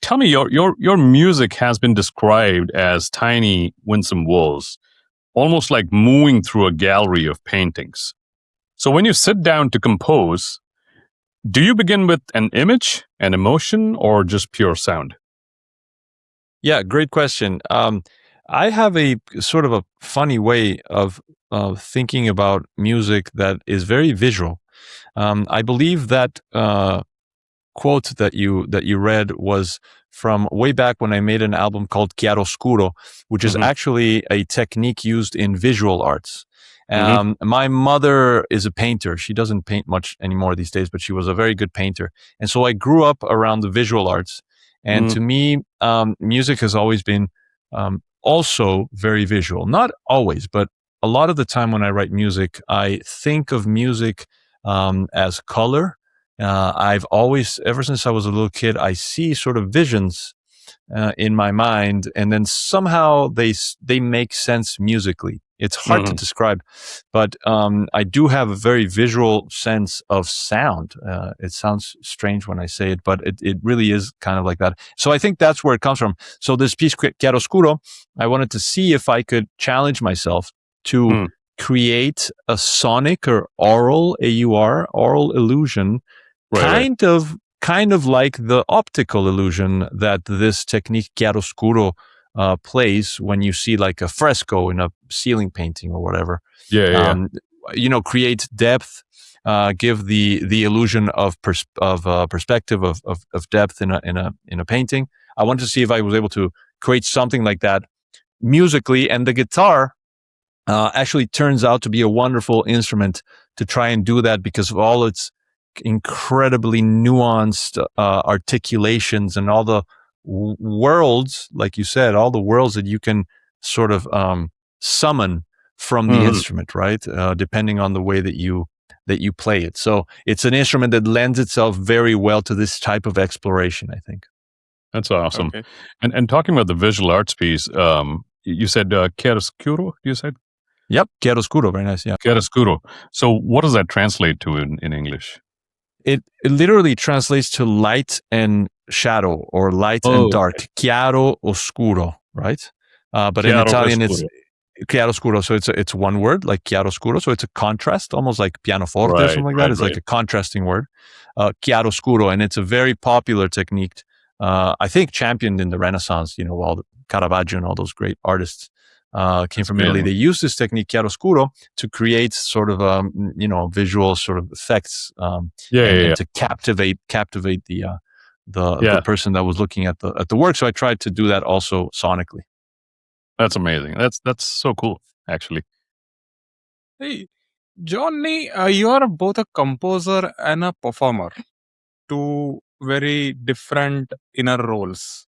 tell me, your music has been described as tiny, winsome walls, almost like moving through a gallery of paintings. So when you sit down to compose, do you begin with an image, an emotion, or just pure sound? Yeah, great question. I have a sort of a funny way of thinking about music that is very visual. I believe that quote that you read was from way back when I made an album called Chiaroscuro, which is Hmm. actually a technique used in visual arts. Hmm. My mother is a painter. She doesn't paint much anymore these days, but she was a very good painter. And so I grew up around the visual arts. And Mm. to me, music has always been also very visual. Not always, but a lot of the time when I write music, I think of music as color. I've always, ever since I was a little kid, I see sort of visions in my mind, and then somehow they make sense musically. It's hard to Mhm. describe, but I do have a very visual sense of sound. It sounds strange when I say it, but it really is kind of like that. So I think that's where it comes from. So this piece, Chiaroscuro, I wanted to see if I could challenge myself to Mm. create a sonic or aural illusion, Right, right. kind of like the optical illusion that this technique chiaroscuro plays when you see like a fresco in a ceiling painting or whatever. Yeah, yeah, yeah. Um, create depth, give the illusion of perspective of depth in a painting. I wanted to see if I was able to create something like that musically, and the guitar actually turns out to be a wonderful instrument to try and do that because of all its incredibly nuanced articulations and all the worlds, like you said, all the worlds that you can sort of summon from the Mhm. instrument, right? Depending on the way that you play it. So it's an instrument that lends itself very well to this type of exploration, I think. That's awesome. Okay. And talking about the visual arts piece, you said chiaroscuro, you said? Yep, chiaroscuro, very nice. Yeah. Chiaroscuro. So what does that translate to in English? It literally translates to light and shadow or light and Oh, dark. okay. Chiaro oscuro, right? But in Chiaro Italian, it's oscuro. chiaroscuro. So it's one word, like chiaroscuro. So it's a contrast, almost like pianoforte or Right, something like that. right, It's like right. a contrasting word. Chiaroscuro, and it's a very popular technique. I think championed in the Renaissance. All the Caravaggio and all those great artists came That's from Italy. amazing. They used this technique chiaroscuro to create sort of visual sort of effects Yeah, yeah, and yeah. to captivate the Yeah, person that was looking at the work. So I tried to do that also sonically. that's amazing. That's so cool, actually. Hey, Johnny, you are both a composer and a performer, two very different inner roles.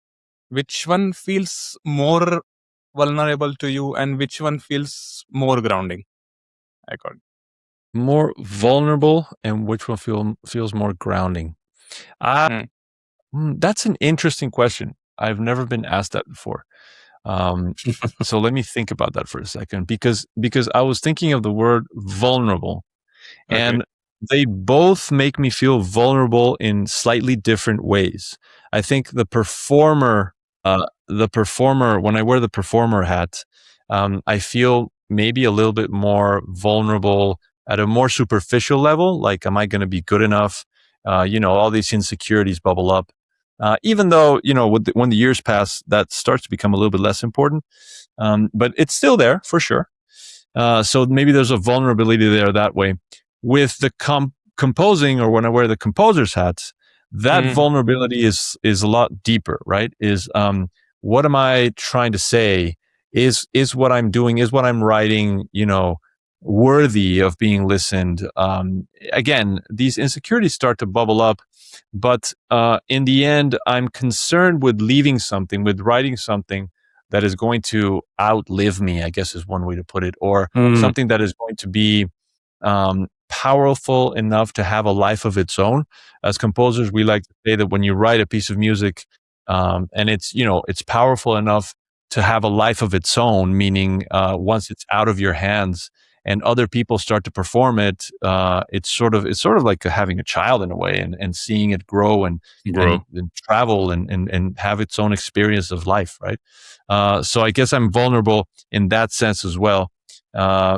Which one feels more vulnerable to you, and which one feels more grounding? I got. More vulnerable, and which one feels more grounding? Uh, Mm. that's an interesting question. I've never been asked that before. So let me think about that for a second, because I was thinking of the word vulnerable, Okay. and they both make me feel vulnerable in slightly different ways. I think the performer, when I wear the performer hat, I feel maybe a little bit more vulnerable at a more superficial level. Like, am I going to be good enough? All these insecurities bubble up. Even though, when the years pass, that starts to become a little bit less important. But it's still there for sure. So maybe there's a vulnerability there that way. With the composing, or when I wear the composer's hats, that Mm. vulnerability is a lot deeper, right? What am I trying to say? Is what I'm doing, is what I'm writing, worthy of being listened? Again, these insecurities start to bubble up, but in the end, I'm concerned with leaving something, with writing something that is going to outlive me, I guess is one way to put it, or Mm, something that is going to be powerful enough to have a life of its own. As composers, we like to say that when you write a piece of music, and it's powerful enough to have a life of its own, meaning once it's out of your hands and other people start to perform it, it's sort of like having a child in a way, and seeing it grow and travel and have its own experience of life, right? So I guess I'm vulnerable in that sense as well.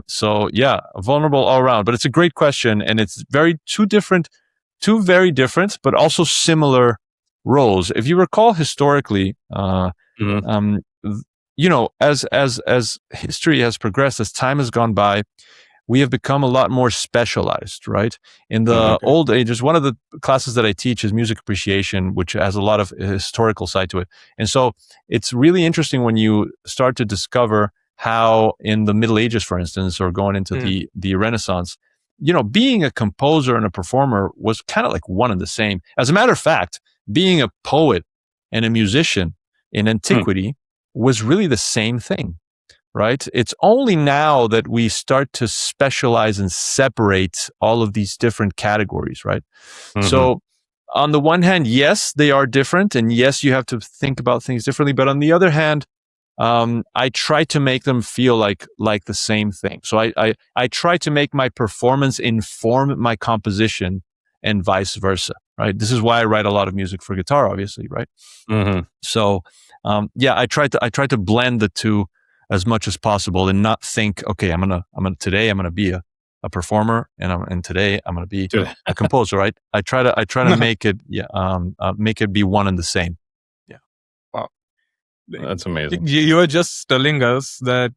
So yeah, vulnerable all around. But it's a great question, and it's two very different, but also similar roles. If you recall historically, as history has progressed, as time has gone by, we have become a lot more specialized, right? In the old ages, one of the classes that I teach is music appreciation, which has a lot of historical side to it. And so it's really interesting when you start to discover how in the Middle Ages, for instance, or going into the Renaissance, being a composer and a performer was kind of like one and the same. As a matter of fact, being a poet and a musician in antiquity was really the same thing. Right? It's only now that we start to specialize and separate all of these different categories, right? So on the one hand, yes, they are different. And yes, you have to think about things differently. But on the other hand, I try to make them feel like the same thing. So I try to make my performance inform my composition and vice versa, right? This is why I write a lot of music for guitar, obviously, right? So I try to blend the two as much as possible, and not think, okay, today I'm gonna be a performer, and today I'm gonna be a composer, right? I try to make it be one and the same. Yeah. Wow, that's amazing. You were just telling us that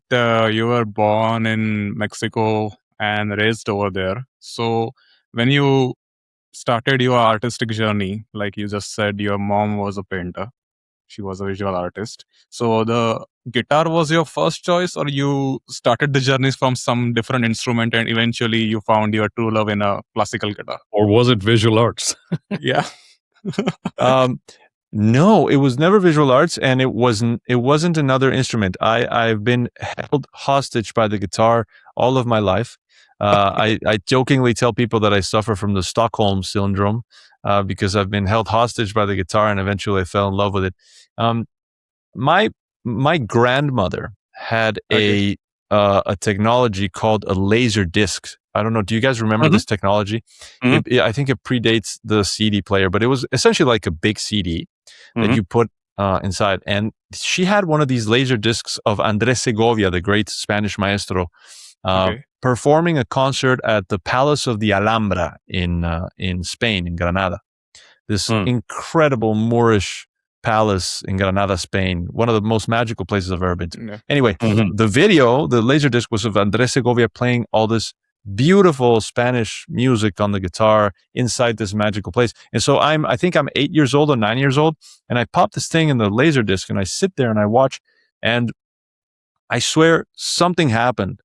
you were born in Mexico and raised over there. So when you started your artistic journey, like you just said, your mom was a painter. She was a visual artist. So the guitar was your first choice, or you started the journey from some different instrument and eventually you found your true love in a classical guitar? Or was it visual arts? Yeah. No, it was never visual arts, and it wasn't another instrument. I've been held hostage by the guitar all of my life. I jokingly tell people that I suffer from the Stockholm syndrome, because I've been held hostage by the guitar, and eventually I fell in love with it. My grandmother had a technology called a laser disc. I don't know. Do you guys remember this technology? I think it predates the CD player, but it was essentially like a big CD that you put inside. And she had one of these laser discs of Andrés Segovia, the great Spanish maestro, performing a concert at the Palace of the Alhambra in Spain, in Granada. This incredible Moorish palace in Granada, Spain, one of the most magical places I've ever been to. Yeah. Anyway, the laser disc was of Andrés Segovia playing all this beautiful Spanish music on the guitar inside this magical place. And so I think I'm 8 years old or 9 years old, and I pop this thing in the laser disc and I sit there and I watch, and I swear something happened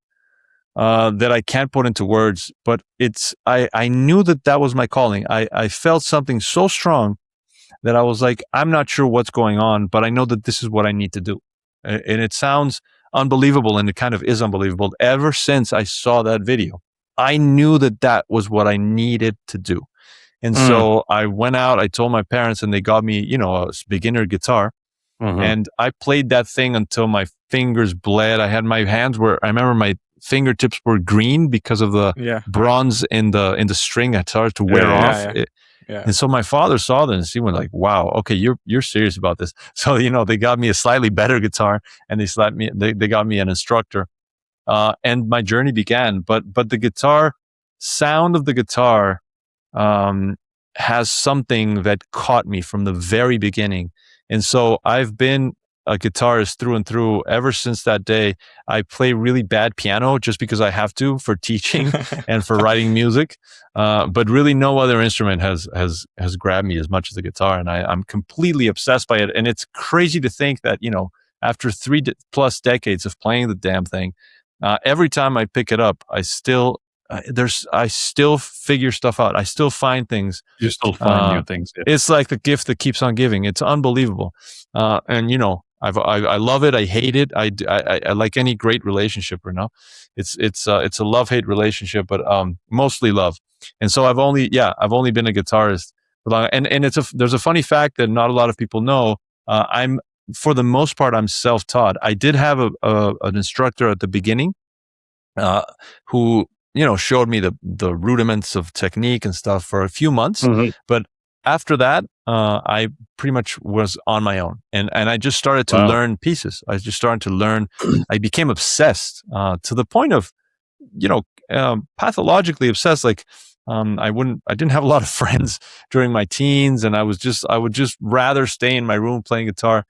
that I can't put into words, but I knew that was my calling. I felt something so strong that I was like, I'm not sure what's going on, but I know that this is what I need to do. And it sounds unbelievable, and it kind of is unbelievable. Ever since I saw that video, I knew that was what I needed to do. And so I went out, I told my parents, and they got me, a beginner guitar. And I played that thing until my fingers bled. I remember my fingertips were green because of the bronze in the string. I started to wear off. And so my father saw this, and he went like, wow, okay, you're serious about this. So, they got me a slightly better guitar, and they got me an instructor. And my journey began. But the sound of the guitar has something that caught me from the very beginning. And so I've been a guitarist through and through ever since that day. I play really bad piano just because I have to, for teaching and for writing music. But really no other instrument has grabbed me as much as the guitar. And I'm completely obsessed by it. And it's crazy to think that, after 3+ decades of playing the damn thing, every time I pick it up, I still figure stuff out. I still find things. You still find new things. Yeah. It's like the gift that keeps on giving. It's unbelievable. And I love it. I hate it. I like any great relationship, it's a love-hate relationship, but mostly love. And so I've only been a guitarist for long. And there's a funny fact that not a lot of people know. For the most part, I'm self-taught. I did have an instructor at the beginning, who showed me the rudiments of technique and stuff for a few months. But after that, I pretty much was on my own, and I just started to learn pieces. I just started to learn. I became obsessed to the point of pathologically obsessed. Like I didn't have a lot of friends during my teens, and I would just rather stay in my room playing guitar.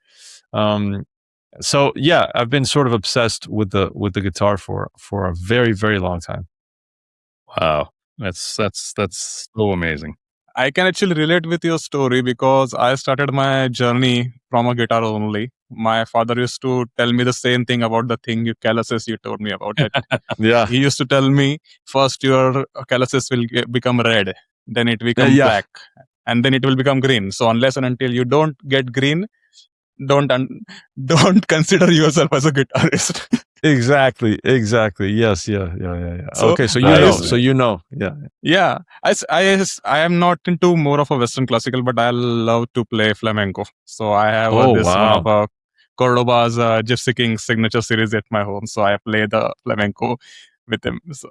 So yeah, I've been sort of obsessed with the guitar for a very, very long time. Wow, that's so amazing. I can actually relate with your story because I started my journey from a guitar only. My father used to tell me the same thing about the thing calluses you told me about it. Yeah, He used to tell me first your calluses will become red, then it become black, and then it will become green. So unless and until you don't get green, don't consider yourself as a guitarist. Exactly. Yes. Yeah. So okay. So yeah. I am not into more of a Western classical, but I love to play flamenco. So I have one of Cordoba's Gypsy King's signature series at my home. So I play the flamenco with him. So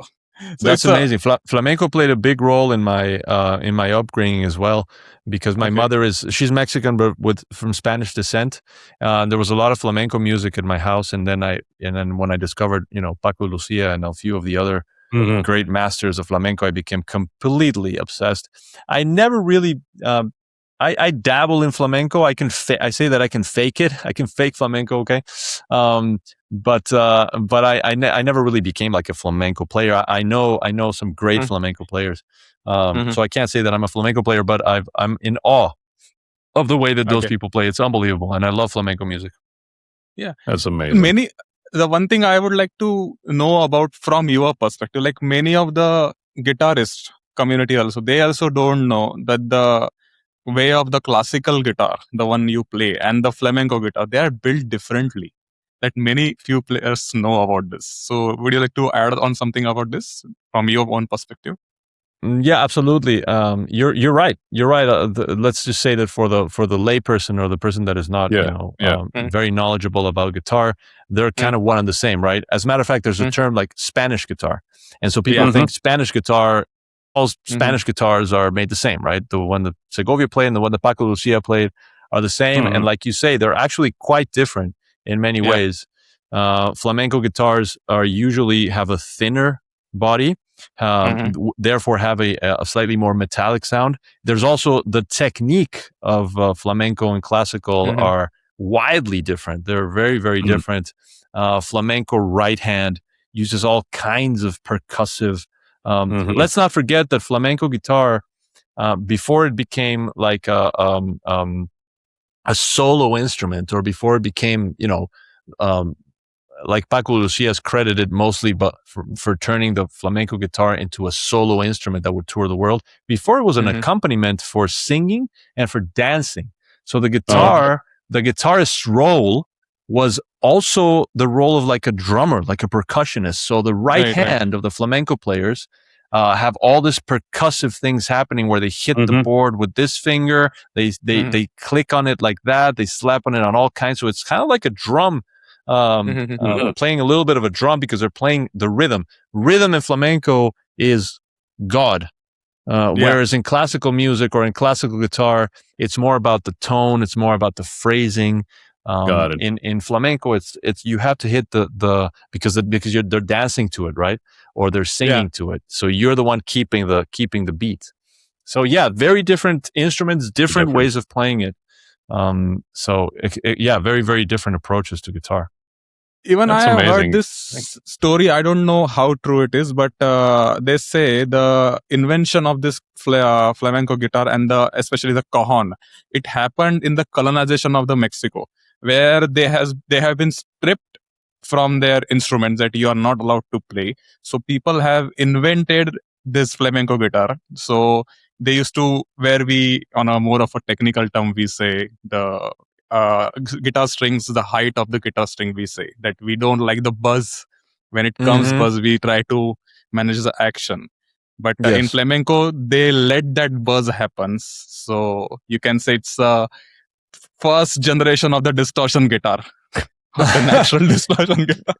that's amazing. Flamenco played a big role in my upbringing as well, because my mother she's Mexican but from Spanish descent. There was a lot of flamenco music in my house, and then when I discovered Paco Lucia and a few of the other great masters of flamenco, I became completely obsessed. I never really I dabble in flamenco. I say that I can fake it. I can fake flamenco, okay? But I never really became like a flamenco player. I know some great flamenco players. So I can't say that I'm a flamenco player, but I'm in awe of the way that those people play. It's unbelievable, and I love flamenco music. Yeah, that's amazing. The one thing I would like to know about from your perspective, like many of the guitarist community also, they also don't know that the way of the classical guitar, the one you play, and the flamenco guitar, they are built differently. That few players know about this. So would you like to add on something about this from your own perspective? Yeah, absolutely. You're right. You're right. Let's just say that for the layperson or the person that is not very knowledgeable about guitar, they're kind of one and the same, right? As a matter of fact, there's a term like Spanish guitar, and so people think Spanish guitar. All Spanish guitars are made the same, right? The one that Segovia played and the one that Paco Lucia played are the same, and like you say, they're actually quite different in many ways. Flamenco guitars usually have a thinner body. Therefore have a slightly more metallic sound. There's also the technique of flamenco and classical are widely different. They're very, very different. Flamenco right hand uses all kinds of percussive. Let's not forget that flamenco guitar, before it became like a solo instrument, or before it became, like Paco Lucia is credited mostly but for turning the flamenco guitar into a solo instrument that would tour the world. Before, it was an accompaniment for singing and for dancing. So the guitarist's role was also the role of like a drummer, like a percussionist. So the right hand of the flamenco players have all this percussive things happening where they hit the board with this finger, they click on it like that, they slap on it on all kinds. So it's kind of like a drum. Playing a little bit of a drum, because they're playing the rhythm. Rhythm in flamenco is God. Whereas in classical music or in classical guitar, it's more about the tone. It's more about the phrasing. Got it. In flamenco, it's you have to hit the because they're dancing to it, right? Or they're singing to it. So you're the one keeping the beat. So yeah, very different instruments, different ways of playing it. Very, very different approaches to guitar. Even I have heard this story. I don't know how true it is, but they say the invention of this flamenco guitar and especially the cajon, it happened in the colonization of the Mexico, where they have been stripped from their instruments that you are not allowed to play. So people have invented this flamenco guitar. So they used to, where we, on a more of a technical term, we say the guitar strings, the height of the guitar string, we say that we don't like the buzz. When it comes buzz, we try to manage the action. But in flamenco, they let that buzz happen. So you can say it's the first generation of the distortion guitar, of the natural distortion guitar.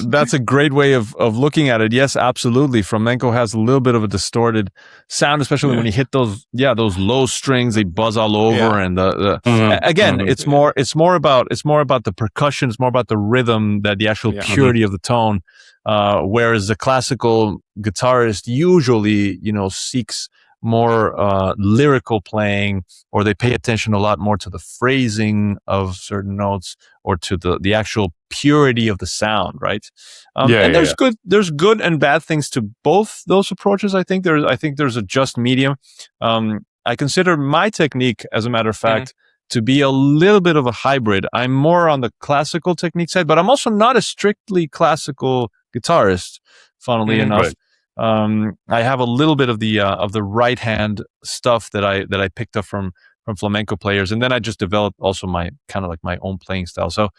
That's a great way of looking at it. Yes, absolutely. Flamenco has a little bit of a distorted sound, especially when you hit those low strings. They buzz all over, and again, it's more about the percussion. It's more about the rhythm, that the actual purity of the tone. Whereas the classical guitarist usually, seeks more lyrical playing, or they pay attention a lot more to the phrasing of certain notes, or to the actual purity of the sound, right? And there's good and bad things to both those approaches. I think there's a just medium. I consider my technique, as a matter of fact, to be a little bit of a hybrid. I'm more on the classical technique side, but I'm also not a strictly classical guitarist, funnily enough. Right. I have a little bit of the right hand stuff that I picked up from flamenco players, and then I just developed also my kind of like my own playing style. So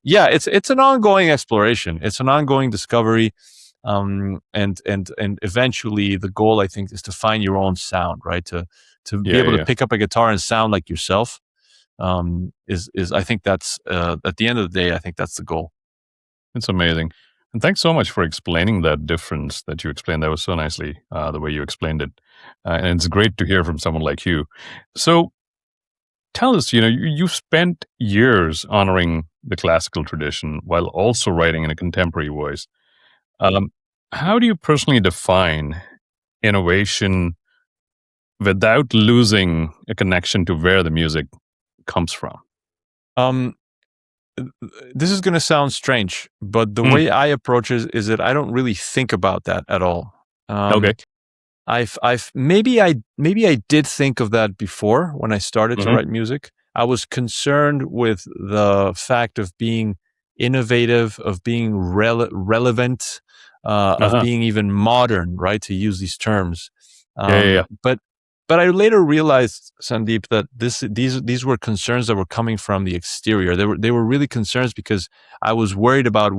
it's an ongoing exploration. It's an ongoing discovery, and eventually the goal, I think, is to find your own sound, right? To be able to pick up a guitar and sound like yourself. Is I think that's at the end of the day, I think that's the goal. It's amazing. And thanks so much for explaining that difference that you explained. That was so nicely, the way you explained it. And it's great to hear from someone like you. So tell us, you've spent years honoring the classical tradition while also writing in a contemporary voice. How do you personally define innovation without losing a connection to where the music comes from? This is going to sound strange, but the way I approach it is that I don't really think about that at all. Okay. Maybe I did think of that before when I started to write music. I was concerned with the fact of being innovative, of being relevant, of being even modern, right? To use these terms. But I later realized, Sandeep, that these were concerns that were coming from the exterior. They were really concerns because I was worried about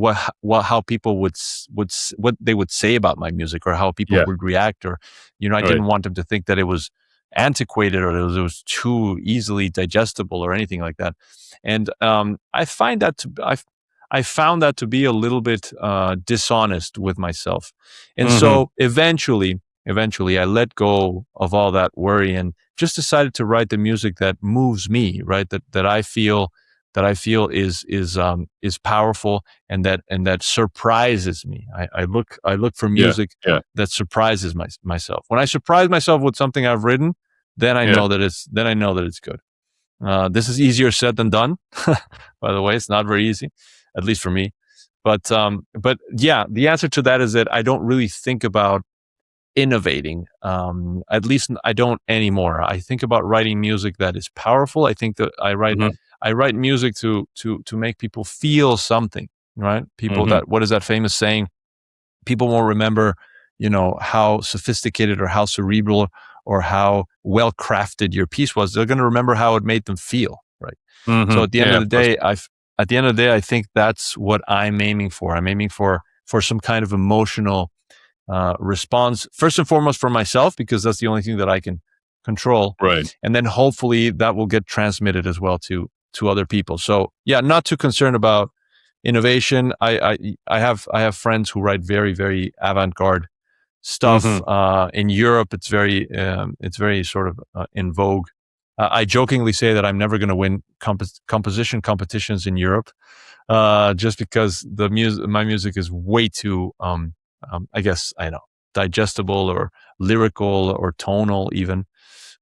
how people what they would say about my music, or how people would react, or I didn't want them to think that it was antiquated, or it was too easily digestible, or anything like that. And I found that to be a little bit dishonest with myself, and so eventually I let go of all that worry and just decided to write the music that moves me, right? That I feel is powerful, and that surprises me. I look for music that surprises myself. When I surprise myself with something I've written, then I know that it's good. This is easier said than done. By the way, it's not very easy, at least for me. But yeah, the answer to that is that I don't really think about innovating. At least I don't anymore. I think about writing music that is powerful. I think that I write music to make people feel something, right? People what is that famous saying? People won't remember, how sophisticated or how cerebral or how well crafted your piece was. They're going to remember how it made them feel, right? So at the end of the day, I think that's what I'm aiming for. I'm aiming for some kind of emotional response, first and foremost for myself, because that's the only thing that I can control. Right. And then hopefully that will get transmitted as well to other people. So yeah, not too concerned about innovation. I have friends who write very, very avant-garde stuff. In Europe, it's very sort of in vogue. I jokingly say that I'm never going to win composition competitions in Europe, just because my music is way too I guess, I know, digestible or lyrical or tonal even,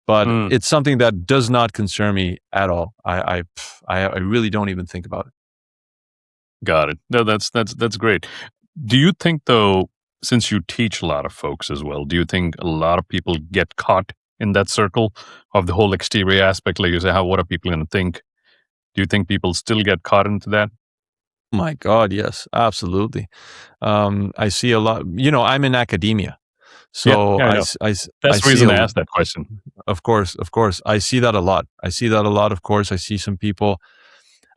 but it's something that does not concern me at all. I really don't even think about it. Got it. No, that's great. Do you think, though, since you teach a lot of folks as well, do you think a lot of people get caught in that circle of the whole exterior aspect? Like you say, what are people going to think? Do you think people still get caught into that? My God, yes, absolutely. I see a lot. I'm in academia, so that's the reason I asked that question. Of course, I see that a lot. Of course, I see some people.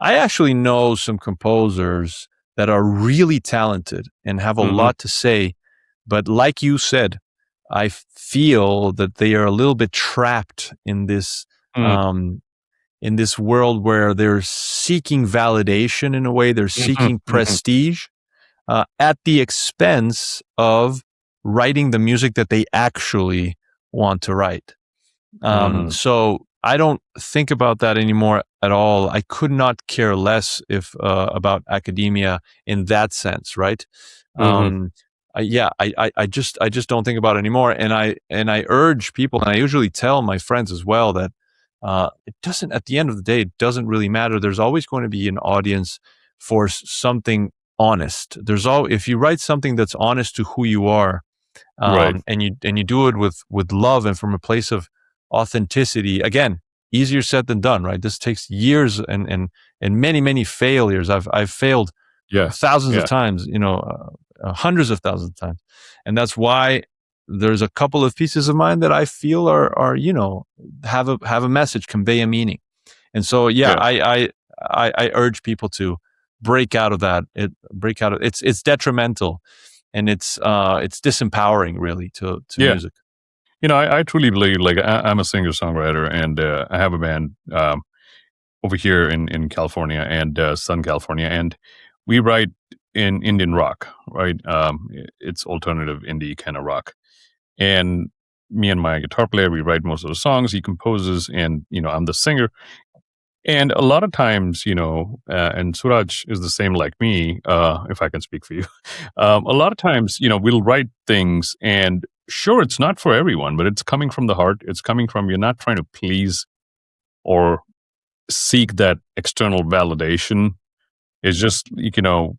I actually know some composers that are really talented and have a lot to say, but like you said, I feel that they are a little bit trapped in this in this world where they're seeking validation in a way, they're seeking prestige at the expense of writing the music that they actually want to write. So I don't think about that anymore at all. I could not care less if about academia in that sense, right? I just don't think about it anymore. And I urge people, and I usually tell my friends as well, that it doesn't, at the end of the day, it doesn't really matter. There's always going to be an audience for something honest. If you write something that's honest to who you are, and you do it with love and from a place of authenticity, again, easier said than done, right? This takes years and many failures. I've failed thousands of times, hundreds of thousands of times, and that's why there's a couple of pieces of mine that I feel are have a message, convey a meaning, and so I urge people to break out of that. It's detrimental, and it's disempowering, really, to music. I truly believe, like, I'm a singer-songwriter, and I have a band over here in California and Southern California, and we write in Indian rock, right? It's alternative indie kind of rock. And me and my guitar player, we write most of the songs, he composes, and, I'm the singer. And a lot of times, and Suraj is the same like me, if I can speak for you. A lot of times, we'll write things, and sure, it's not for everyone, but it's coming from the heart. It's coming from, you're not trying to please or seek that external validation. It's just,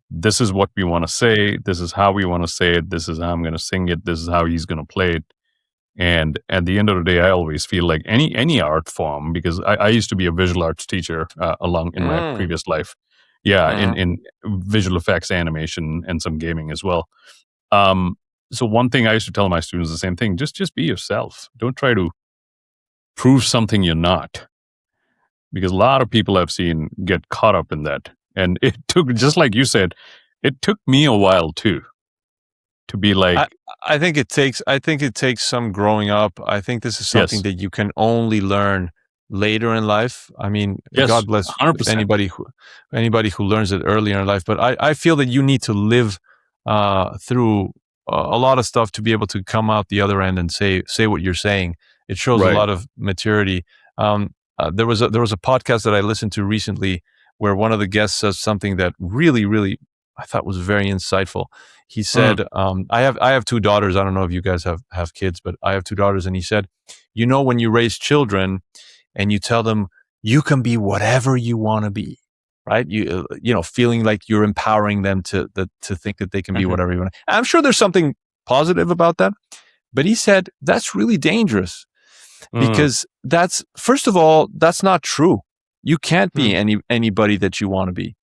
this is what we want to say. This is how we want to say it. This is how I'm going to sing it. This is how he's going to play it. And at the end of the day, I always feel like any art form, because I used to be a visual arts teacher in my previous life. In visual effects, animation, and some gaming as well. So one thing I used to tell my students, the same thing, just be yourself. Don't try to prove something you're not. Because a lot of people I've seen get caught up in that. And it took, just like you said, it took me a while too, to be like. I think it takes some growing up. I think this is something that you can only learn later in life. I mean, God bless 100%. anybody who learns it earlier in life. But I feel that you need to live through a lot of stuff to be able to come out the other end and say what you're saying. It shows a lot of maturity. There was a podcast that I listened to recently where one of the guests says something that really, really I thought was very insightful. He said, I have two daughters. I don't know if you guys have kids, but I have two daughters. And he said, when you raise children and you tell them you can be whatever you want to be, right? Feeling like you're empowering them to think that they can be whatever you want. I'm sure there's something positive about that, but he said that's really dangerous because first of all, that's not true. You can't be anybody that you want to be.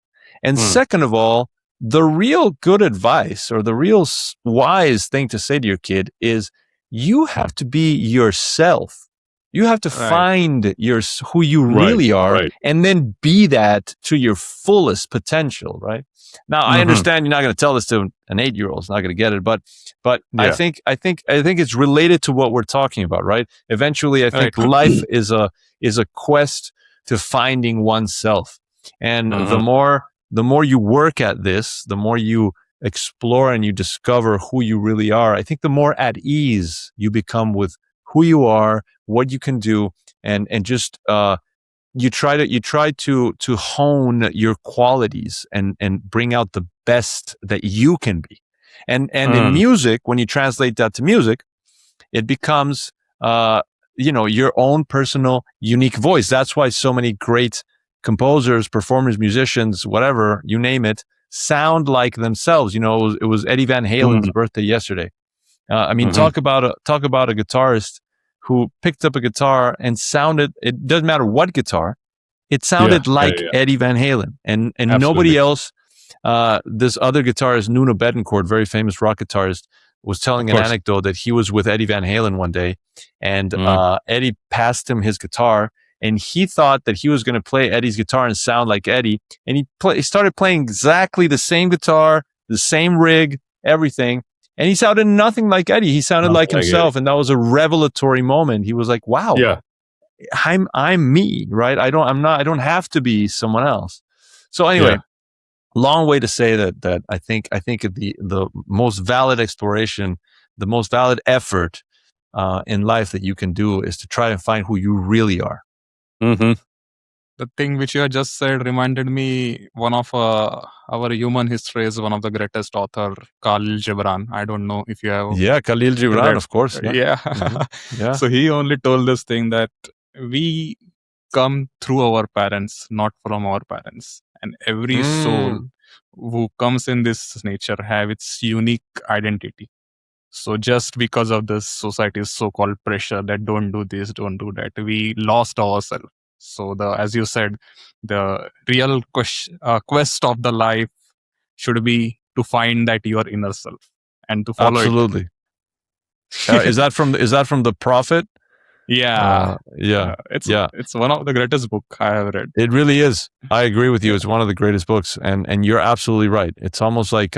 And second of all, the real good advice or the real wise thing to say to your kid is you have to be yourself. You have to find who you really are and then be that to your fullest potential, right? Now, I understand you're not going to tell this to an 8-year-old. It's not going to get it, but I think it's related to what we're talking about, right? Eventually, I think life is a quest to finding oneself. And the more you work at this, the more you explore and you discover who you really are, I think the more at ease you become with who you are, what you can do, and just you try to hone your qualities and bring out the best that you can be. And in music, when you translate that to music, it becomes your own personal unique voice. That's why so many great composers, performers, musicians, whatever, you name it, sound like themselves. It was Eddie Van Halen's birthday yesterday. Talk about a guitarist who picked up a guitar and sounded, it doesn't matter what guitar, it sounded like Eddie Van Halen and nobody else. This other guitarist, Nuno Bettencourt, very famous rock guitarist, was telling an anecdote that he was with Eddie Van Halen one day and Eddie passed him his guitar and he thought that he was going to play Eddie's guitar and sound like Eddie. And he started playing exactly the same guitar, the same rig, everything. And he sounded nothing like Eddie. He sounded like himself. Eddie. And that was a revelatory moment. He was like, wow, I'm me, right? I don't have to be someone else. So anyway, Yeah. long way to say that I think the most valid exploration, the most valid effort in life that you can do is to try and find who you really are. Mm-hmm. The thing which you have just said reminded me one of our human history is one of the greatest author, Khalil Gibran. I don't know if you have Yeah, Khalil Gibran, read. of course. Yeah. Yeah. Yeah. So he only told this thing that we come through our parents, not from our parents. And every soul Mm, who comes in this nature have its unique identity. So just because of this society's so-called pressure that don't do this, don't do that, we lost ourselves. So as you said, the real quest of the life should be to find that your inner self and to follow it. absolutely. Is that from the Prophet? Yeah, Yeah. Yeah. it's one of the greatest book I have read. It really is. I agree with you. Yeah. It's one of the greatest books, and you're absolutely right. It's almost like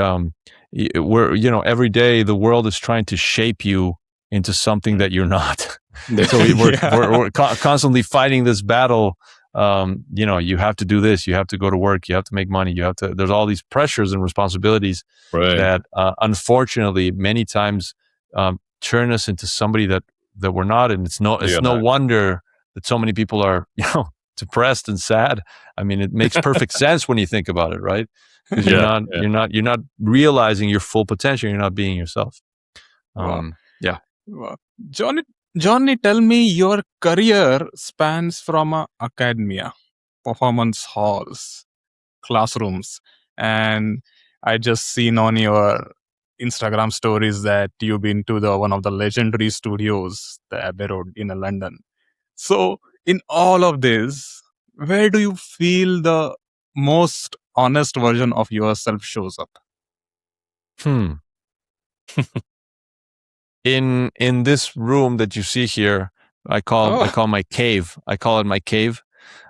we're every day the world is trying to shape you into something that you're not. So we're constantly fighting this battle. You have to do this. You have to go to work. You have to make money. You have to. There's all these pressures and responsibilities Right. that unfortunately many times turn us into somebody that we're not, and it's no wonder that so many people are depressed and sad. I mean, it makes perfect sense when you think about it, right? Because you're not realizing your full potential. You're not being yourself. Wow. Yeah. Wow. Johnny, tell me, your career spans from academia, performance halls, classrooms, and I just seen on your Instagram stories that you've been to the one of the legendary studios, the Abbey Road in London. So, in all of this, where do you feel the most honest version of yourself shows up? In this room that you see here, I call my cave. I call it my cave.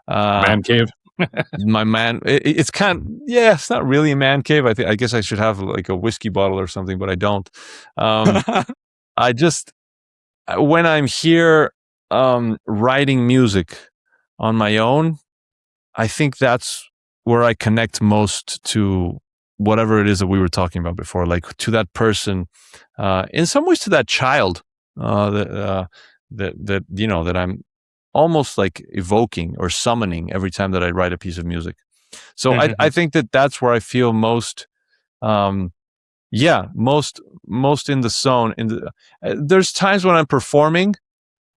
Man cave. My man. It's it's not really a man cave. I guess I should have like a whiskey bottle or something, but I don't. I just when I'm here writing music on my own, I think that's where I connect most to whatever it is that we were talking about before, like to that person, in some ways to that child that I'm almost like evoking or summoning every time that I write a piece of music. So I think that that's where I feel most, most in the zone. There's times when I'm performing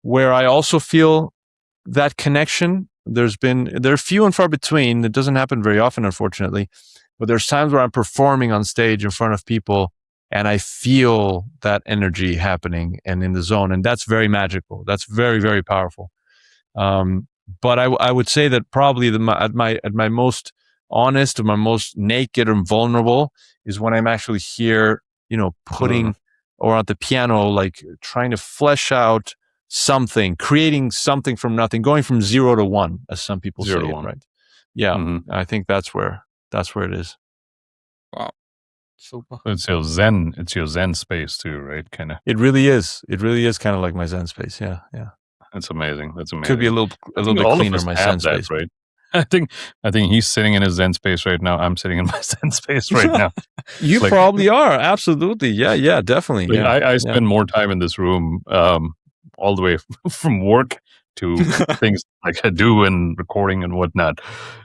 where I also feel that connection. They're few and far between. It doesn't happen very often, unfortunately. But there's times where I'm performing on stage in front of people and I feel that energy happening and in the zone. And that's very magical. That's very, very powerful. But I would say that probably at my most honest, or my most naked and vulnerable is when I'm actually here, putting or at the piano, like trying to flesh out something, creating something from nothing, going from 0 to 1, as some people say it, right? Yeah, I think that's where it is. Wow, super. It's your Zen. It's your Zen space too, right? Kind of. It really is. It really is kind of like my Zen space. Yeah, yeah. That's amazing. That's amazing. Could be a little bit cleaner. My Zen space, right? I think he's sitting in his Zen space right now. I'm sitting in my Zen space right now. You probably are. Absolutely. Yeah, definitely. Like I spend more time in this room, all the way from work to things like I do and recording and whatnot.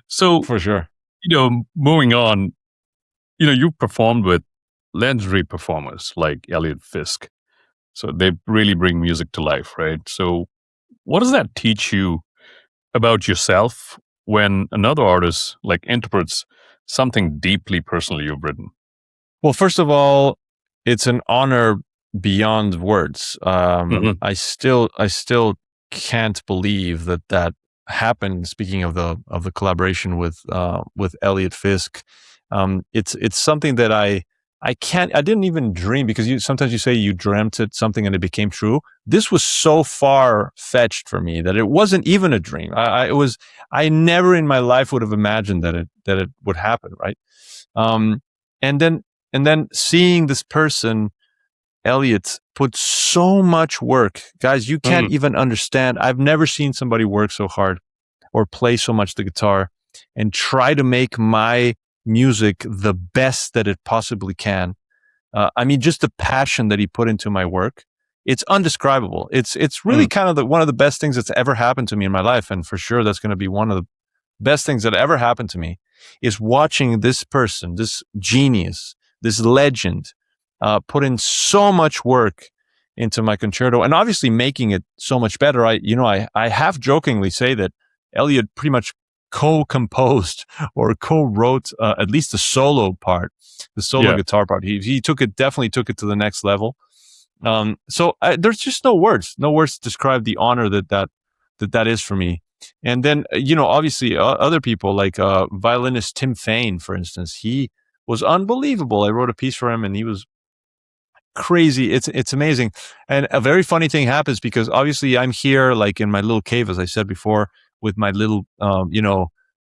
So for sure, moving on, you performed with legendary performers like Elliot Fisk. So they really bring music to life, right? So what does that teach you about yourself when another artist like interprets something deeply personal you've written? Well, first of all, it's an honor beyond words. I still can't believe that happened. Speaking of the collaboration with Elliot Fisk, it's something that I didn't even dream, because sometimes you say you dreamt it, something, and it became true. This was so far fetched for me that it wasn't even a dream. I never in my life would have imagined that it would happen. Right. And then seeing this person Elliot put so much work. Guys, you can't even understand. I've never seen somebody work so hard or play so much the guitar and try to make my music the best that it possibly can. I mean, just the passion that he put into my work, it's undescribable. It's really kind of one of the best things that's ever happened to me in my life. And for sure, that's going to be one of the best things that ever happened to me, is watching this person, this genius, this legend, put in so much work into my concerto, and obviously making it so much better. I half jokingly say that Elliot pretty much co-composed or co-wrote at least the solo part, the solo guitar part. He definitely took it to the next level. So there's just no words to describe the honor that is for me. And then, obviously other people like violinist Tim Fain, for instance, he was unbelievable. I wrote a piece for him and he was crazy. It's amazing. And a very funny thing happens because obviously I'm here like in my little cave, as I said before, with my little,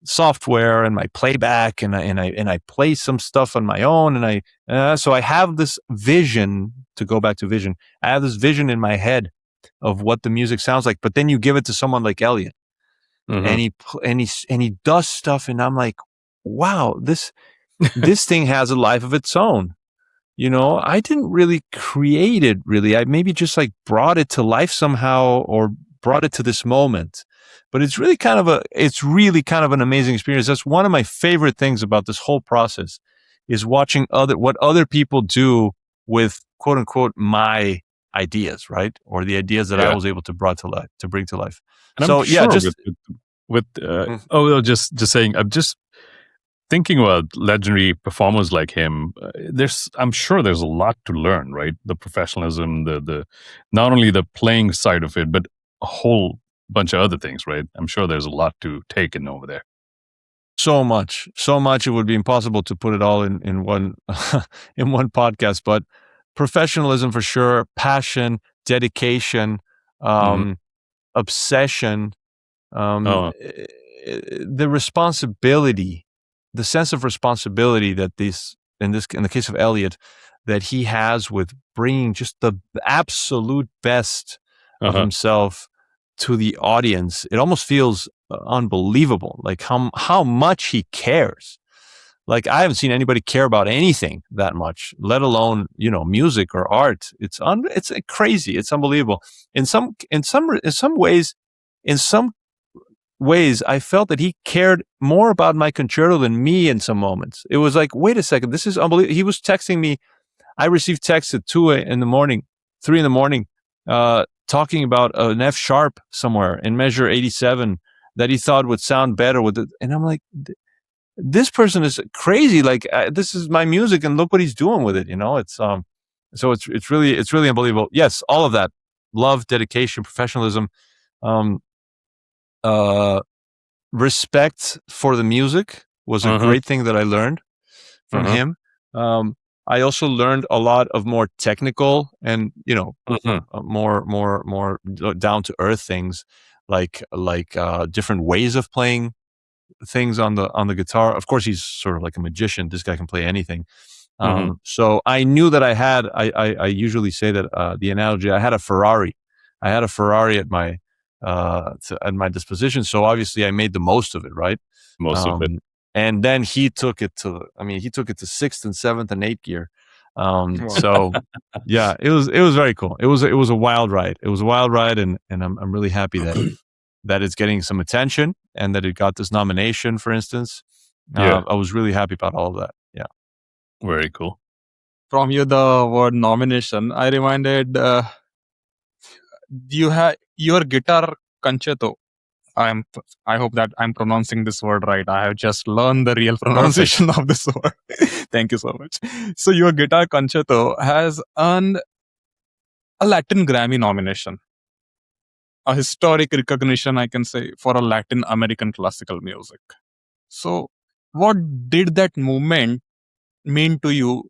software and my playback, and I play some stuff on my own. And so I have this vision, to go back to vision. I have this vision in my head of what the music sounds like, but then you give it to someone like Elliot, and he does stuff, and I'm like, wow, this thing has a life of its own. I didn't really create it, really. I maybe just like brought it to life somehow, or brought it to this moment. But it's really kind of an amazing experience. That's one of my favorite things about this whole process, is watching what other people do with quote unquote my ideas, right? Or the ideas that I was able to bring to life. And so I'm sure just just saying, I'm just thinking about legendary performers like him. I'm sure there's a lot to learn, right? The professionalism, the not only the playing side of it, but a whole bunch of other things, right? I'm sure there's a lot to take in over there. So much. It would be impossible to put it all in one in one podcast. But professionalism for sure, passion, dedication, obsession, the responsibility, the sense of responsibility that in the case of Elliot, that he has with bringing just the absolute best of himself to the audience. It almost feels unbelievable, like how much he cares. Like, I haven't seen anybody care about anything that much, let alone, music or art. It's crazy. It's unbelievable. In some ways, I felt that he cared more about my concerto than me in some moments. It was like, wait a second, this is unbelievable. He was texting me. I received texts at 3 in the morning, talking about an F sharp somewhere in measure 87 that he thought would sound better with it. And I'm like, this person is crazy. Like, this is my music, and look what he's doing with it. It's so it's really unbelievable. Yes, all of that, love, dedication, professionalism, respect for the music was a great thing that I learned from him. I also learned a lot of more technical and more down to earth things, like different ways of playing things on the guitar. Of course, he's sort of like a magician. This guy can play anything. So I knew that I usually say that the analogy, I had a Ferrari at my disposition. So obviously I made the most of it, right? Most of it. And then he took it to 6th and 7th and 8th gear. So yeah, it was very cool. It was a wild ride. And I'm really happy that it's getting some attention and that it got this nomination, for instance. I was really happy about all of that. Yeah. Very cool. From you, the word nomination, I reminded you have your guitar concerto. I hope that I'm pronouncing this word right. I have just learned the real pronunciation of this word. Thank you so much. So your guitar concerto has earned a Latin Grammy nomination, a historic recognition, I can say, for a Latin American classical music. So what did that movement mean to you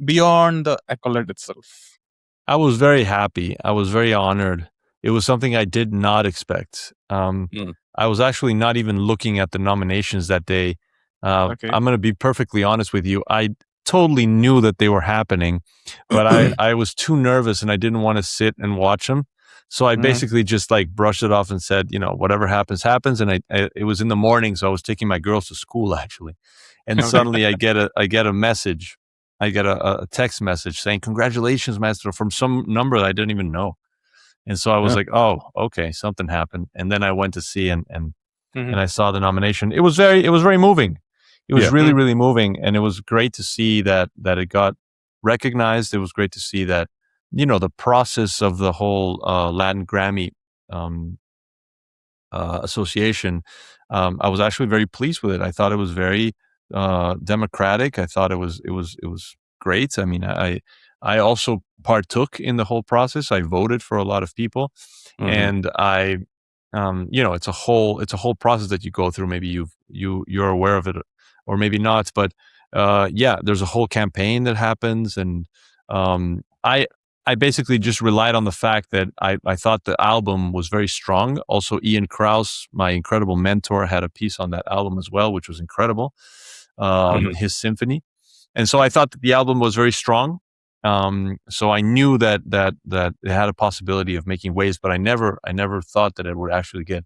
beyond the accolade itself? I was very happy. I was very honored. It was something I did not expect. I was actually not even looking at the nominations that day. I'm going to be perfectly honest with you. totally knew that they were happening, but I was too nervous and I didn't want to sit and watch them. So I basically just like brushed it off and said, whatever happens, happens. And it was in the morning, so I was taking my girls to school actually, and suddenly I get a message, I get a text message saying, "Congratulations, Maestro," from some number that I didn't even know. And so I was like, "Oh, okay, something happened." And then I went to see and I saw the nomination. It was very moving. It was really, really moving, and it was great to see that it got recognized. It was great to see that, the process of the whole Latin Grammy association. I was actually very pleased with it. I thought it was very democratic. I thought it was great. I mean, I also partook in the whole process. I voted for a lot of people, and I it's a whole process that you go through. Maybe you're aware of it, or maybe not. But there's a whole campaign that happens, and I basically just relied on the fact that I thought the album was very strong. Also, Ian Krauss, my incredible mentor, had a piece on that album as well, which was incredible. His symphony, and so I thought that the album was very strong. So I knew that it had a possibility of making waves, but I never thought that it would actually get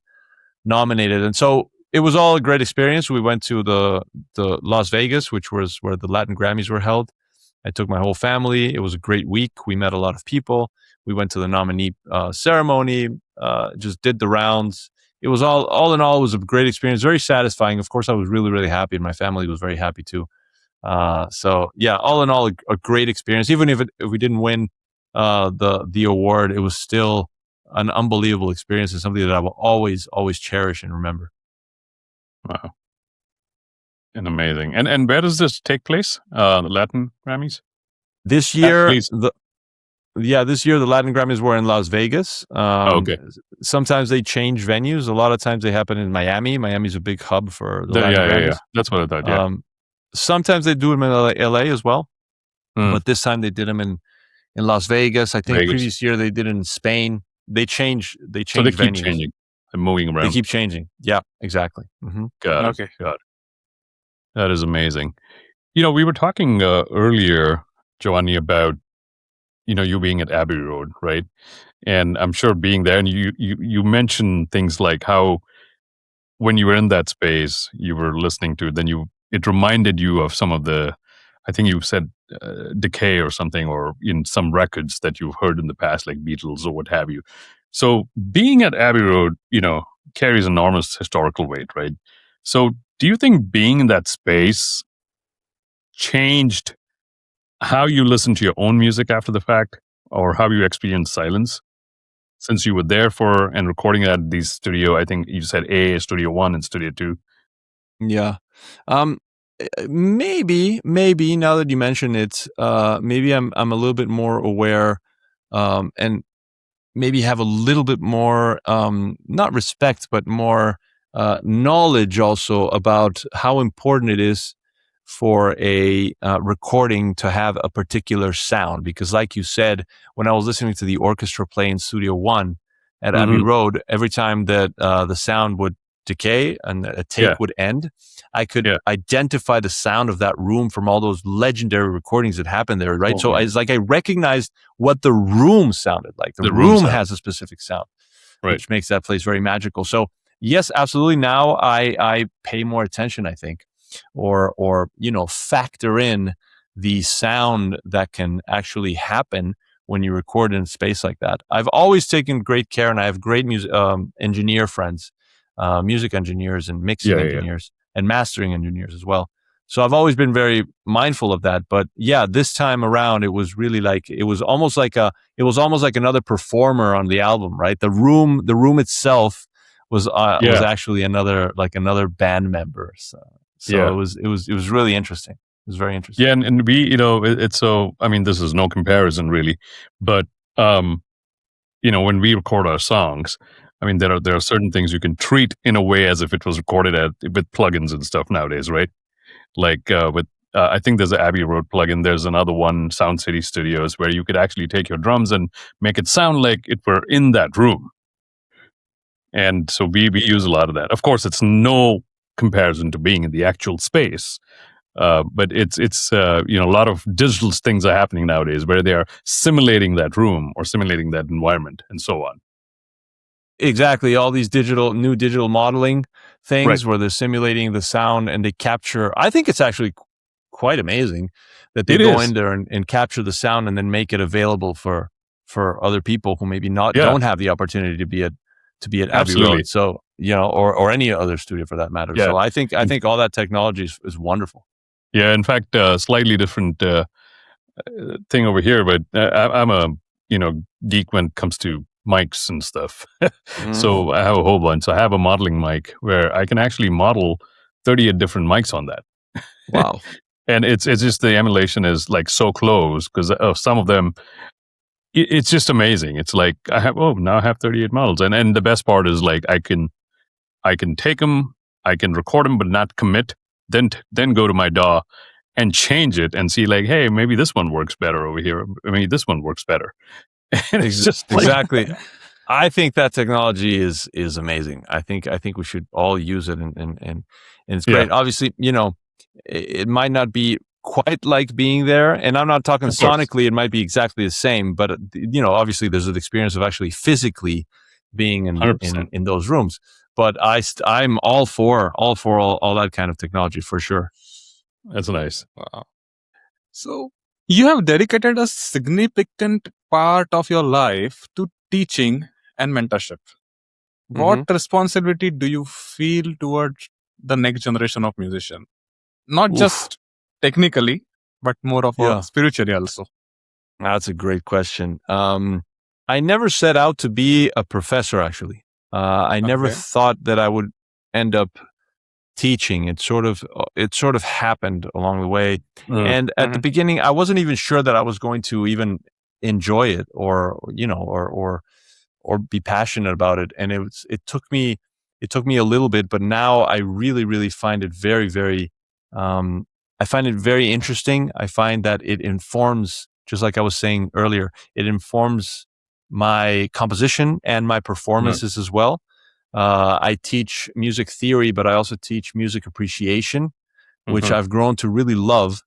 nominated. And so it was all a great experience. We went to the Las Vegas, which was where the Latin Grammys were held. I took my whole family. It was a great week. We met a lot of people. We went to the nominee ceremony, just did the rounds. It was all in all, it was a great experience, very satisfying. Of course, I was really, really happy, and my family was very happy too. So yeah, all in all, a great experience. Even if we didn't win the award, it was still an unbelievable experience and something that I will always cherish and remember. Wow. And amazing. And where does this take place? The Latin Grammys? This year, this year the Latin Grammys were in Las Vegas. Okay. Sometimes they change venues. A lot of times they happen in Miami. Miami's a big hub for the Latin Grammys. Yeah. That's what I thought. Yeah. Sometimes they do them in LA as well, but this time they did them in Las Vegas. I think previous year they did it in Spain. They change. So they keep venues. Changing. They're moving around. They keep changing. Yeah, exactly. Got it. That is amazing. We were talking earlier, Giovanni, about you being at Abbey Road, right? And I'm sure being there, and you mentioned things like how when you were in that space, you were listening to it, then it reminded you of some of the, I think you said decay or something, or in some records that you've heard in the past, like Beatles or what have you. So being at Abbey Road, carries enormous historical weight, right? So do you think being in that space changed how you listen to your own music after the fact, or how you experience silence? Since you were there and recording at the studio, I think you said Studio 1 and Studio 2. Yeah. Maybe now that you mention it, maybe I'm a little bit more aware, and maybe have a little bit more, not respect, but more knowledge also about how important it is for a recording to have a particular sound. Because like you said, when I was listening to the orchestra play in Studio 1 at Abbey Road, every time that the sound would decay and a take would end, I could identify the sound of that room from all those legendary recordings that happened there, right? So it's like I recognized what the room sounded like. The room has a specific sound, which makes that place very magical. So yes, absolutely. Now I pay more attention, I think, or factor in the sound that can actually happen when you record in space like that. I've always taken great care, and I have great engineer friends, music engineers and mixing engineers and mastering engineers as well. So I've always been very mindful of that. But yeah, this time around, it was really like, it was almost like another performer on the album, right? The room itself was actually another band member. So it was really interesting. It was very interesting. Yeah, and we, it's so, I mean, this is no comparison really, but when we record our songs, I mean, there are certain things you can treat in a way as if it was recorded with plugins and stuff nowadays, right? Like I think there's an Abbey Road plugin. There's another one, Sound City Studios, where you could actually take your drums and make it sound like it were in that room. And so we use a lot of that. Of course, it's no comparison to being in the actual space. But it's a lot of digital things are happening nowadays where they are simulating that room or simulating that environment and so on. Exactly. All these new digital modeling things Right. where they're simulating the sound and they capture. I think it's actually quite amazing that they It go is. in there and capture the sound and then make it available for other people who maybe Yeah. don't have the opportunity to be at Abbey Absolutely. Road. So, or any other studio for that matter. Yeah. So I think all that technology is wonderful. Yeah. In fact, slightly different thing over here, but I'm a geek when it comes to mics and stuff. So I have a whole bunch. So I have a modeling mic where I can actually model 38 different mics on that. Wow. And it's just the emulation is like so close because some of them, it's just amazing. It's like now I have 38 models, and the best part is like I can take them, I can record them, but not commit. Then go to my DAW and change it and see like, hey, maybe this one works better over here. Maybe this one works better. And it's just like, Exactly. I think that technology is amazing. I think we should all use it, and it's great. Yeah. Obviously, it might not be quite like being there, and I'm not talking Of course. sonically. It might be exactly the same, but obviously, there's an experience of actually physically being in 100%. in those rooms. But I'm all for all that kind of technology for sure. That's nice. Wow. So you have dedicated a significant part of your life to teaching and mentorship. What responsibility do you feel towards the next generation of musician? Not Oof. just technically, but more of Yeah. a spiritually also. That's a great question. I never set out to be a professor, actually. I never Okay. thought that I would end up teaching. It sort of happened along the way. And at the beginning, I wasn't even sure that I was going to even enjoy it or be passionate about it. And it took me a little bit, but now I really, really find it very, very, I find it very interesting. I find that it informs, just like I was saying earlier, it informs my composition and my performances as well. I teach music theory, but I also teach music appreciation, which I've grown to really love,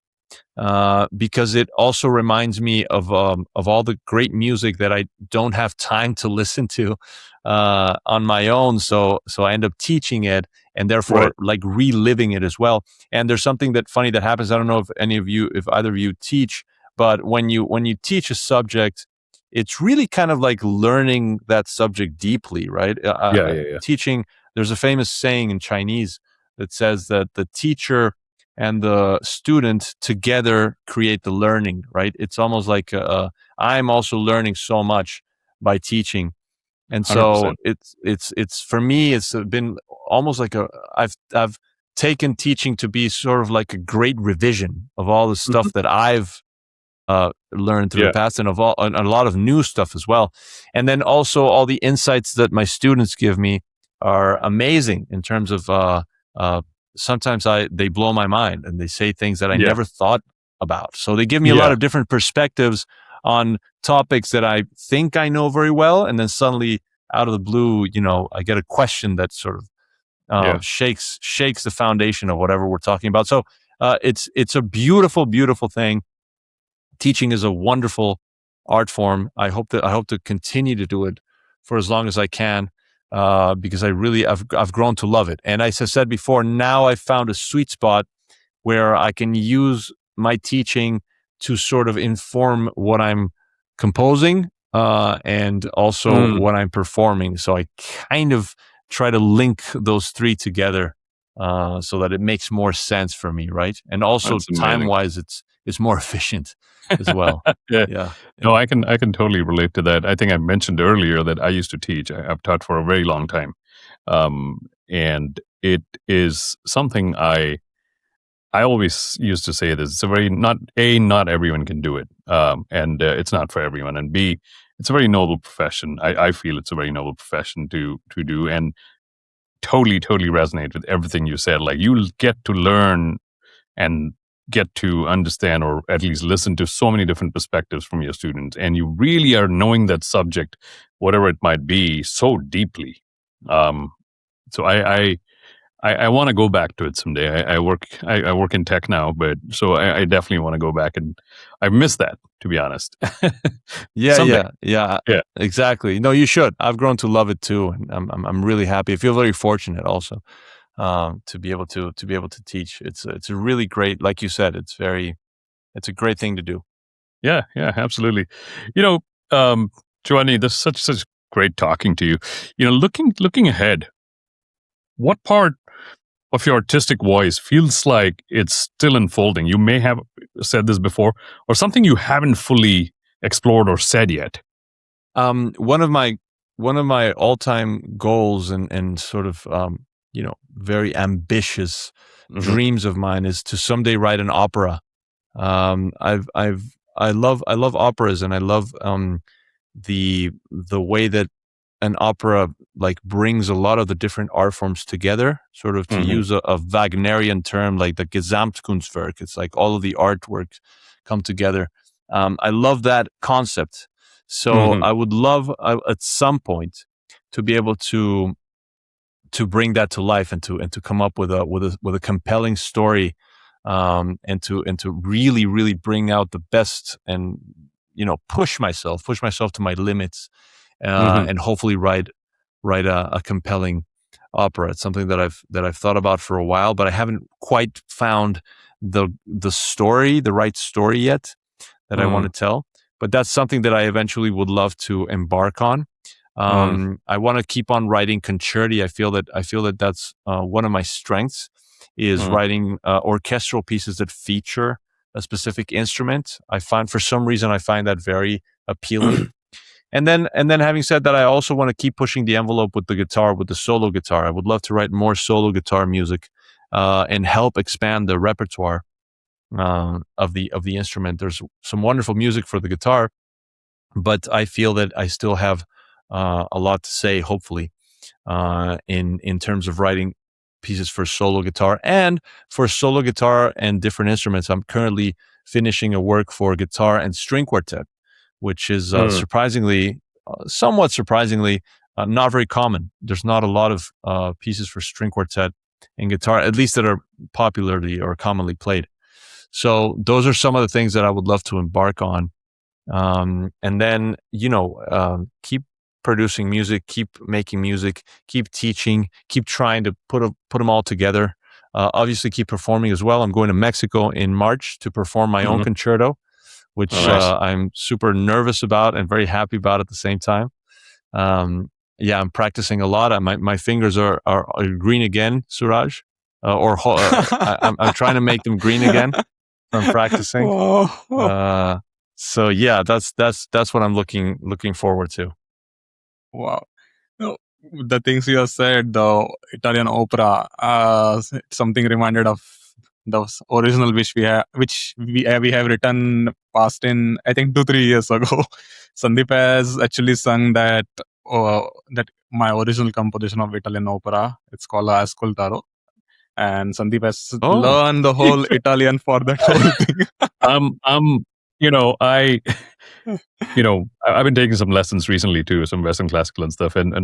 because it also reminds me of all the great music that I don't have time to listen to on my own. So I end up teaching it, and therefore like reliving it as well. And there's something funny that happens. I don't know if either of you teach, but when you teach a subject, it's really kind of like learning that subject deeply, right? Yeah. Teaching. There's a famous saying in Chinese that says that the teacher and the student together create the learning, right? It's almost like I'm also learning so much by teaching. And so 100%. it's for me, it's been almost like I've taken teaching to be sort of like a great revision of all the stuff that I've learned through the past, and of a lot of new stuff as well. And then also all the insights that my students give me are amazing in terms of sometimes they blow my mind and they say things that I never thought about. So they give me a lot of different perspectives on topics that I think I know very well, and then suddenly out of the blue, I get a question that sort of shakes the foundation of whatever we're talking about. So it's a beautiful, beautiful thing. Teaching is a wonderful art form. I hope to continue to do it for as long as I can, because I've grown to love it. And as I said before, now I've found a sweet spot where I can use my teaching to sort of inform what I'm composing, and also what I'm performing. So I kind of try to link those three together, so that it makes more sense for me, right? And also time-wise, it's more efficient as well. Yeah. No, I can totally relate to that. I think I mentioned earlier that I used to teach. I've taught for a very long time, and it is something I always used to say this. It's a very not everyone can do it, and it's not for everyone. And B, it's a very noble profession. I feel it's a very noble profession to do, and totally resonate with everything you said. Like you'll get to learn and get to understand, or at least listen to so many different perspectives from your students, and you really are knowing that subject, whatever it might be, so deeply. So I want to go back to it someday. I work in tech now, but so I definitely want to go back, and I miss that, to be honest. Someday. Yeah. Yeah. Exactly. No, you should. I've grown to love it too, and I'm really happy. I feel very fortunate also to be able to teach. It's a really great, like you said, it's a great thing to do. Yeah, absolutely. Giovanni, this is such great talking to you. Looking ahead, what part of your artistic voice feels like it's still unfolding? You may have said this before, or something you haven't fully explored or said yet. One of my all-time goals and sort of very ambitious dreams of mine is to someday write an opera. I love operas, and I love the way that an opera like brings a lot of the different art forms together, sort of to use a Wagnerian term, like the Gesamtkunstwerk. It's like all of the artworks come together. I love that concept. So I would love at some point to be able to bring that to life and to come up with a compelling story, and to really bring out the best, and push myself to my limits, and hopefully write a compelling opera. It's something that I've thought about for a while, but I haven't quite found the right story yet that I want to tell. But that's something that I eventually would love to embark on. I want to keep on writing concerti. I feel that that's one of my strengths, is writing orchestral pieces that feature a specific instrument. For some reason I find that very appealing. And then having said that, I also want to keep pushing the envelope with the guitar, with the solo guitar. I would love to write more solo guitar music, and help expand the repertoire of the instrument. There's some wonderful music for the guitar, but I feel that I still have a lot to say, hopefully, in terms of writing pieces for solo guitar and different instruments. I'm currently finishing a work for guitar and string quartet, which is somewhat surprisingly, not very common. There's not a lot of pieces for string quartet and guitar, at least that are popularly or commonly played. So those are some of the things that I would love to embark on. And then, keep producing music, keep making music, keep teaching, keep trying to put them all together. Obviously keep performing as well. I'm going to Mexico in March to perform my own concerto, which I'm super nervous about and very happy about at the same time. I'm practicing a lot. My fingers are green again, Suraj, I'm trying to make them green again from practicing. So yeah, that's what I'm looking forward to. Wow. No, the things you have said, the Italian opera, something reminded of the original which we have written past in, I think, 2-3 years ago. Sandeep has actually sung that my original composition of Italian opera. It's called Ascoltaro. And Sandeep has learned the whole Italian for that whole thing. I've been taking some lessons recently too, some Western classical and stuff, and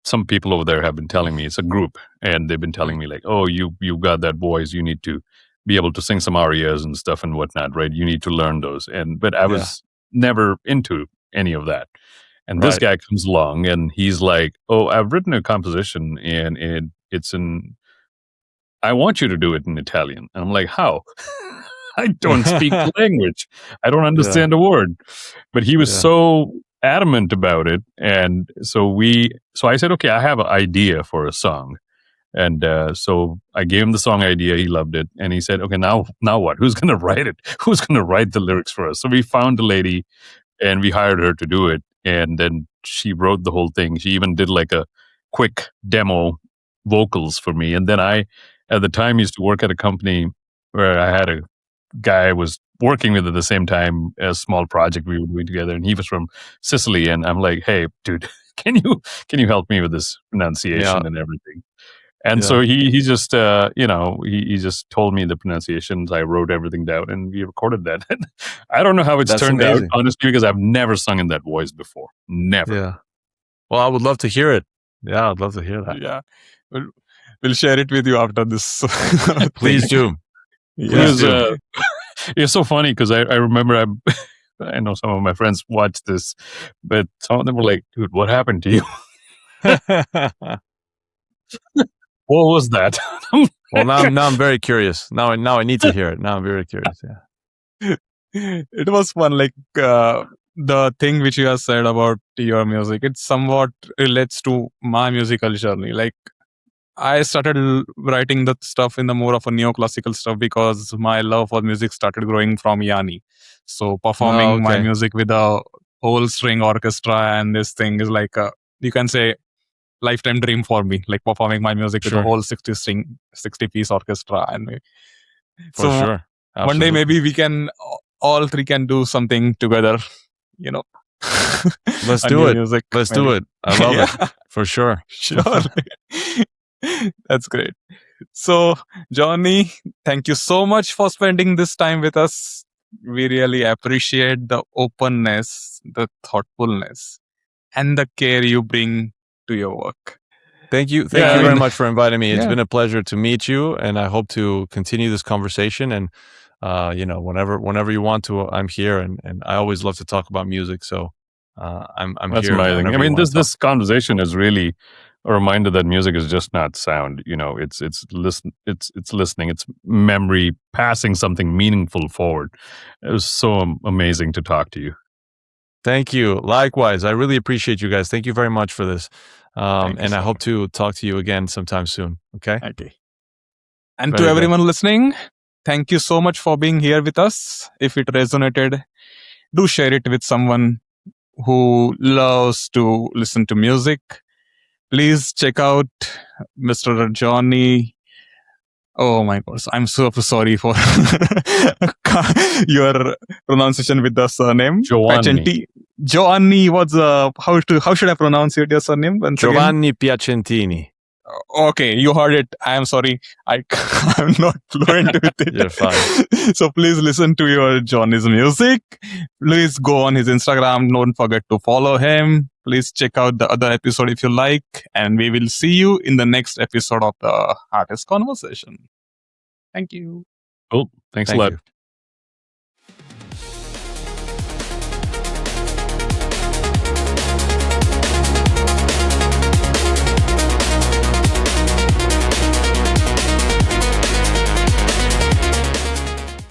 some people over there have been telling me, it's a group, and they've been telling me like, oh, you got that voice, you need to be able to sing some arias and stuff and whatnot, right? You need to learn those. But I was never into any of that. And this guy comes along and he's like, oh, I've written a composition and it's in, I want you to do it in Italian. And I'm like, how? I don't speak the language. I don't understand a word. But he was so adamant about it. And so I said, okay, I have an idea for a song. And so I gave him the song idea. He loved it. And he said, okay, now what? Who's going to write it? Who's going to write the lyrics for us? So we found a lady and we hired her to do it. And then she wrote the whole thing. She even did like a quick demo vocals for me. And then I, at the time, used to work at a company where I had a guy I was working with at the same time, a small project we were doing together. And he was from Sicily. And I'm like, hey, dude, can you help me with this pronunciation and everything? And so he just, he just told me the pronunciations. I wrote everything down and we recorded that. I don't know how it's turned out, honestly, because I've never sung in that voice before. Never. Yeah. Well, I would love to hear it. Yeah, I'd love to hear that. Yeah. We'll share it with you after this. Please do. Yeah. Please do. It's so funny because I remember I know some of my friends watched this, but some of them were like, "Dude, what happened to you? What was that?" Well, now I'm very curious. Now I need to hear it. Now I'm very curious. Yeah. It was fun. Like the thing which you have said about your music, it somewhat relates to my musical journey. Like I started writing the stuff in the more of a neoclassical stuff because my love for music started growing from Yanni. So performing my okay. music with a whole string orchestra and this thing is like you can say lifetime dream for me. Like performing my music with a Sure. whole 60 piece orchestra and For so sure. one day Absolutely. maybe we can all three can do something together. You know, Let's a do new it. music. Let's maybe. do it. I love Yeah. it. For sure. Sure. That's great. So, Johnny, thank you so much for spending this time with us. We really appreciate the openness, the thoughtfulness, and the care you bring to your work. Thank you. Thank Yeah, you I very mean, much for inviting me. It's Yeah. been a pleasure to meet you, and I hope to continue this conversation. And whenever you want to, I'm here, and I always love to talk about music. So I'm that's here amazing. whenever I you mean, want to talk. this conversation is really a reminder that music is just not sound. It's listening, it's memory, passing something meaningful forward. It was so amazing to talk to you. Thank you. Likewise, I really appreciate you guys. Thank you very much for this, Thank you and I so hope much. to talk to you again sometime soon. Okay. Okay. And Very to good. everyone listening, thank you so much for being here with us. If it resonated, do share it with someone who loves to listen to music. Please check out Mr. Johnny. Oh my gosh, I'm so sorry for your pronunciation with the surname. Giovanni. Giovanni, how should I pronounce your surname once again? Giovanni Piacentini. Okay, you heard it. I am sorry. I'm not fluent with it. You're fine. So please listen to your Johnny's music. Please go on his Instagram. Don't forget to follow him. Please check out the other episode if you like. And we will see you in the next episode of the Artist Conversation. Thank you. Cool. Thanks a Thank lot. you.